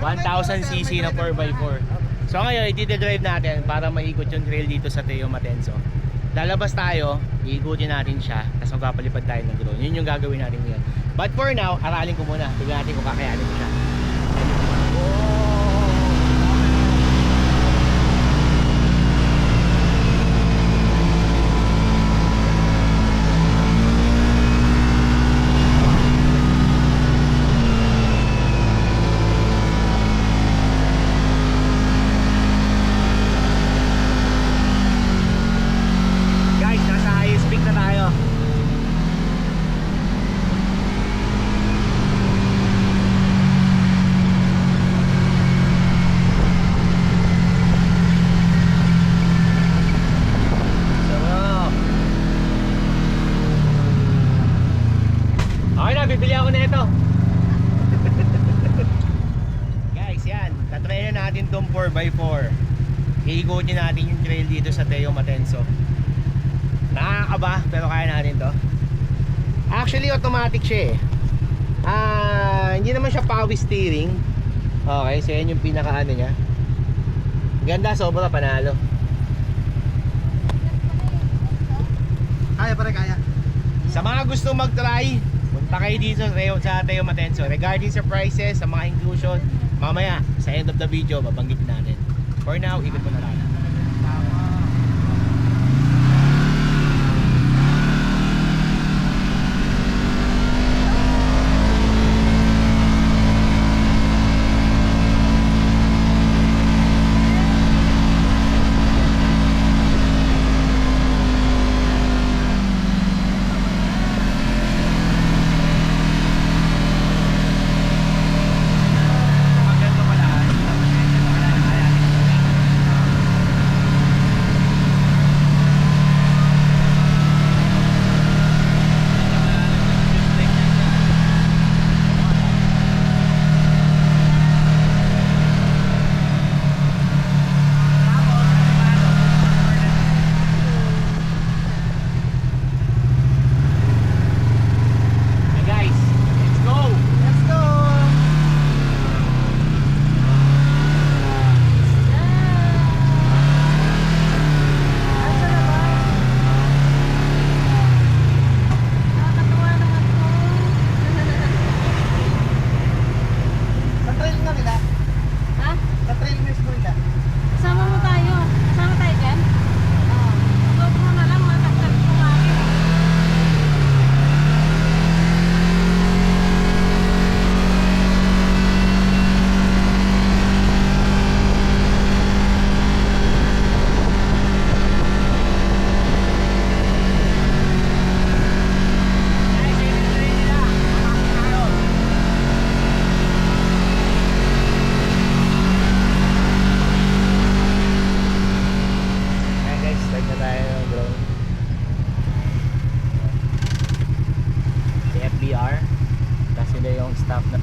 1000cc na 4x4. So ngayon, i-drive natin para maikot yung trail dito sa Teo Matenso. Lalabas tayo, iikutin natin siya, tapos magpapalipad tayo ng drone. Yun yung gagawin natin ngayon. But for now, aralin ko muna. Tignan natin kung kakayanin ko siya. Bibili ako na ito. Guys, yan. Tatrail na natin itong 4x4. Iikutin natin yung trail dito sa Teo Matenso. Nakakaba, pero kaya natin to. Actually, automatic siya eh. Hindi naman siya power steering. Okay, so yan yung pinaka-ano niya. Ganda, sobra, panalo. Kaya pare, kaya. Sa mga gusto mag-try, punta kayo dito sa Teo Matenso. Regarding sa prices, sa mga inclusion, mamaya sa end of the video babanggitin natin. For now, ikot mo na lang. Stop na.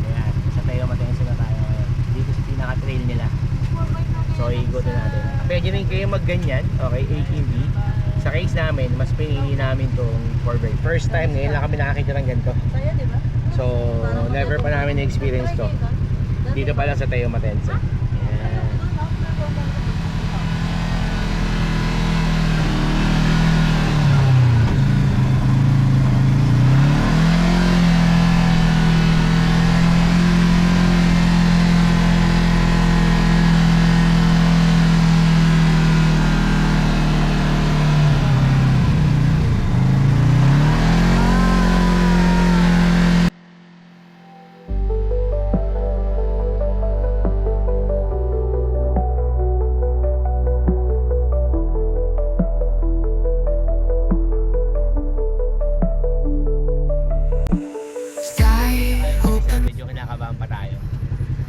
Ayan, sa Teo Matenso na tayo ngayon. Dito sa pinaka-trail nila. So, ikutin natin. Pwede rin kayo magganyan. Okay, 18B. Sa case namin, mas pinili namin itong 4x. First time, ngayon lang kami nakakita ng ganito. So, never pa namin na-experience to. Dito pa lang sa Teo Matenso. Ayan.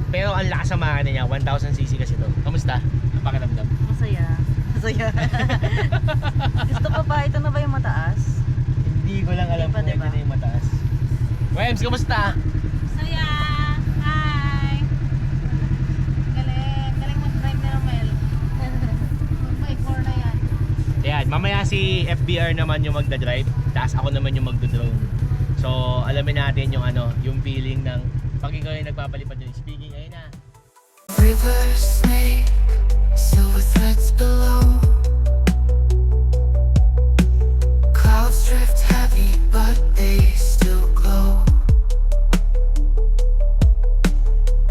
Pero ang lakas ng makina niya, 1000cc kasi to. Kamusta? Ang pakiramdam? Masaya. Masaya. Gusto ko ba? Ito na ba yung mataas? Hindi ko lang alam Hindi pa, kung ito diba? na yung mataas. Wems, kamusta? Masaya! Hi! Galing! Galing mag-drive ni Romel. Mag-bike for na yan. Ayan, mamaya si FBR naman yung magdadrive, tapos ako naman yung magdodrone. So, alamin natin yung ano, yung feeling ng pag ikaw yung nagpapalipad yun. Speaking, ayun na. River snake, silver threads below. Clouds drift heavy, but they still glow.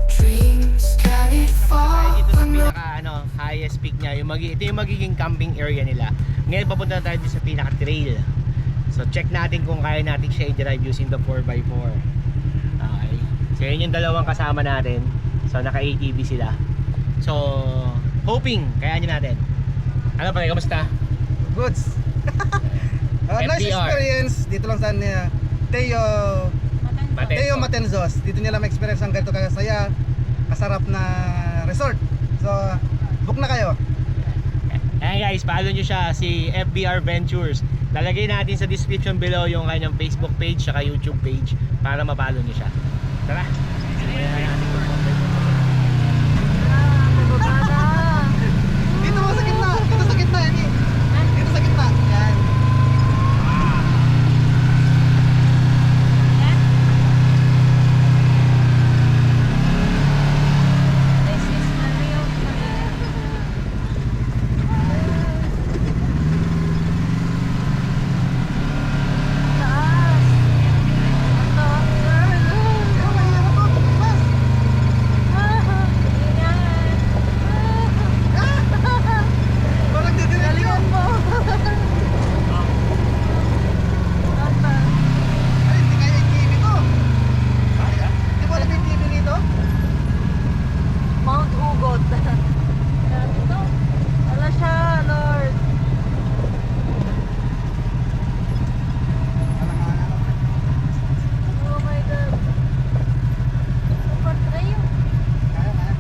Dreams carried far. Ito sa pinaka highest peak niya, ito yung magiging camping area nila. Ngayon papunta tayo dito sa pinaka trail. So check natin kung kaya natin siya i-drive using the 4x4. Okay. So yun yung dalawang kasama natin. So naka ATV sila. So hoping kayanin natin. Ano pa, kamusta? Goods. Nice FDR. experience dito lang sa Teo Matenzo. Matenzos. Dito nila ma-experience ang ganito kasaya, kasarap na resort. So, book na kayo. Ayan guys, follow nyo siya, si FBR Ventures. Lalagay natin sa description below yung kanyang Facebook page saka YouTube page para ma-follow nyo siya. Tara! Simulan na natin. Dito mo sa gitna. Dito sa gitna, Emi. Dito sa gitna. Yan. This is the real taas. Ito. Yan, mahirap po. Mas. Walang didiretso. Ay, hindi kaya yung TV to. Di ba alam yung TV nito? Mount Hugot. Ito. Wala siya, Lord. Oh my God. Dapat na yun. Kaya, kaya.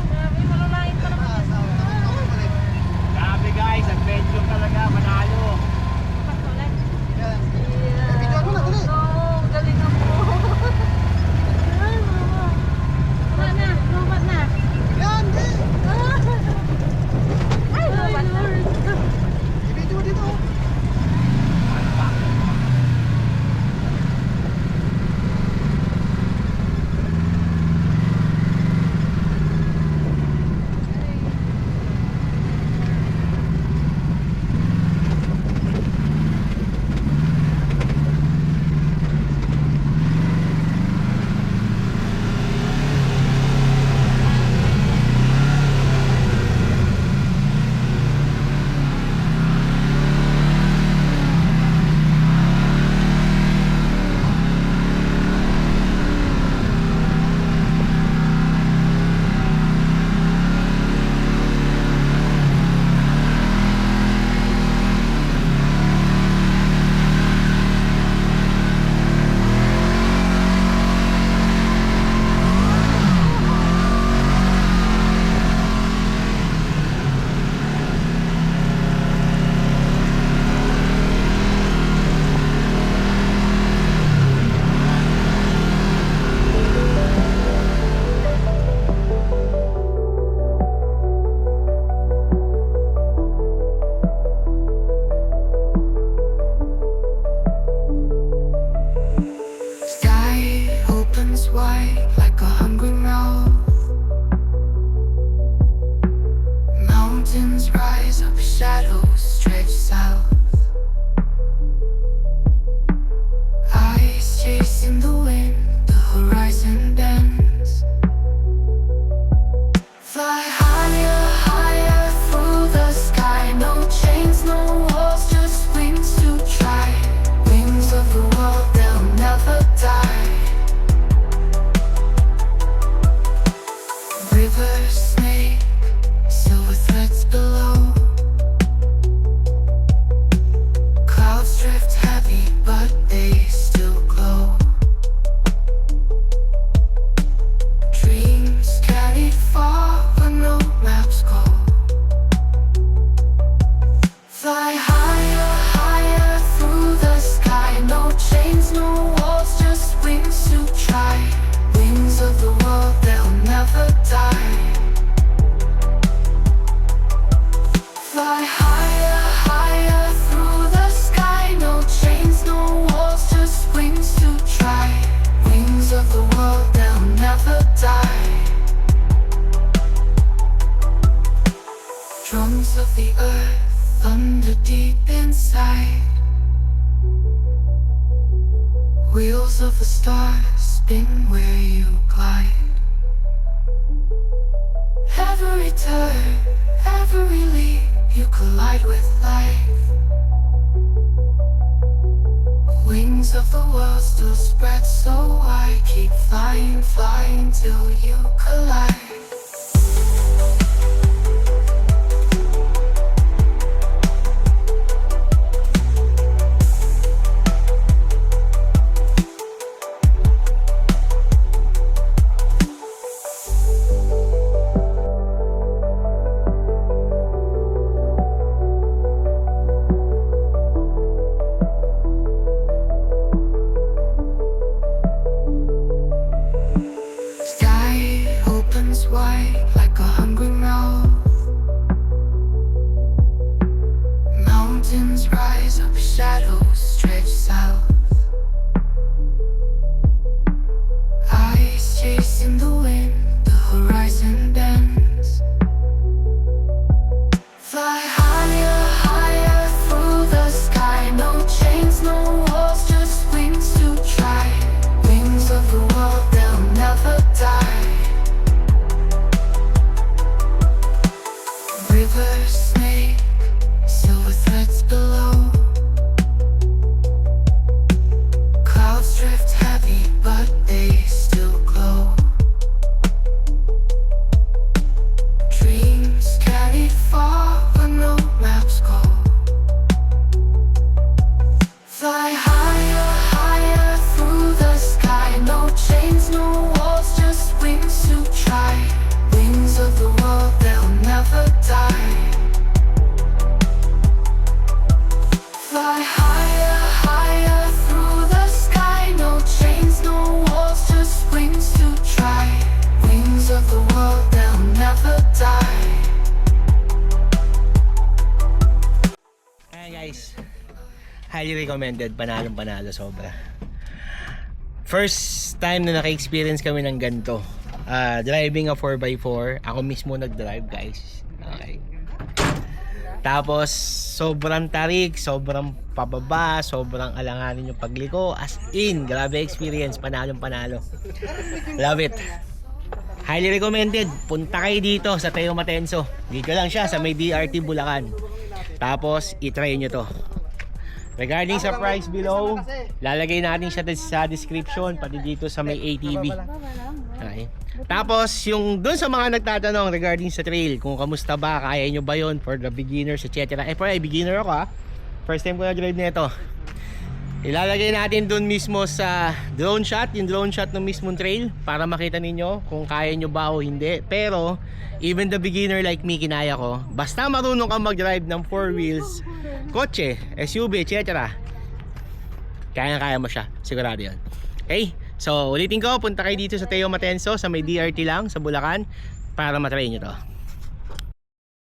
Grabe, malulain pa naman yan. Grabe guys, adventure talaga, manalo. Yan. Yeah. Video mo na, dali. Oo, galing ako. Ay, mama. Wala na, lumat na. Yan, di. Ay, Lord. I-video mo dito. Sky opens wide like a hungry mouth. Mountains rise up, shadows stretch south. Eyes chasing the wind, the horizon bends. Fly higher, higher through the sky. No chains, no walls, just wings to try. Wings of the world, they'll never die. River snake, silver threads below. Wings of the earth, thunder deep inside. Wheels of the stars spin where you glide. Every turn, every leap, you collide with life. Wings of the world still spread so wide. Keep flying, flying till you collide. Sky opens wide like a hungry mouth. Mountains rise up, shadows stretch south. Eyes chasing the wind, the horizon bends. Fly higher, higher through the sky. No chains, no walls, just wings to try. Wings of the world, they'll never die. Rivers snake, silver threads below. Clouds drift heavy, but they still glow. Dreams carried far where no maps go. Fly higher, higher through the sky. No chains, no walls, just wings to try. Wings of the world, they'll never die. Fly higher, higher through the sky. No chains, no walls, just wings to try. Wings of the world, they'll never die. Ayan guys, highly recommended, panalong panalo sobra. First time na naka-experience kami ng ganito, driving a 4x4, ako mismo nag-drive guys. Okay. Tapos sobrang tarik, sobrang pababa, sobrang alanganin yung pagliko. As in, grabe experience, panalong panalo. Love it. Highly recommended. Punta kayo dito sa Teo Matenso. Dito lang siya sa may DRT Bulacan. Tapos i-try nyo to. Regarding sa price below, lalagay natin siya sa description, pati dito sa may ATV. Okay. Tapos yung doon sa mga nagtatanong regarding sa trail, kung kamusta ba, kaya nyo ba yon for the beginners, etc. Beginner ako ha. First time ko na drive nito. Ilalagay natin doon mismo sa drone shot, yung drone shot ng mismong trail, para makita ninyo kung kaya nyo ba o hindi. Pero even the beginner like me, kinaya ko. Basta marunong kang mag-drive ng 4 wheels, kotse, SUV, etc. Kaya mo siya, sigurado yun. Okay, so ulitin ko, punta kayo dito sa Teo Matenso sa may DRT lang, sa Bulacan, para matry nyo to.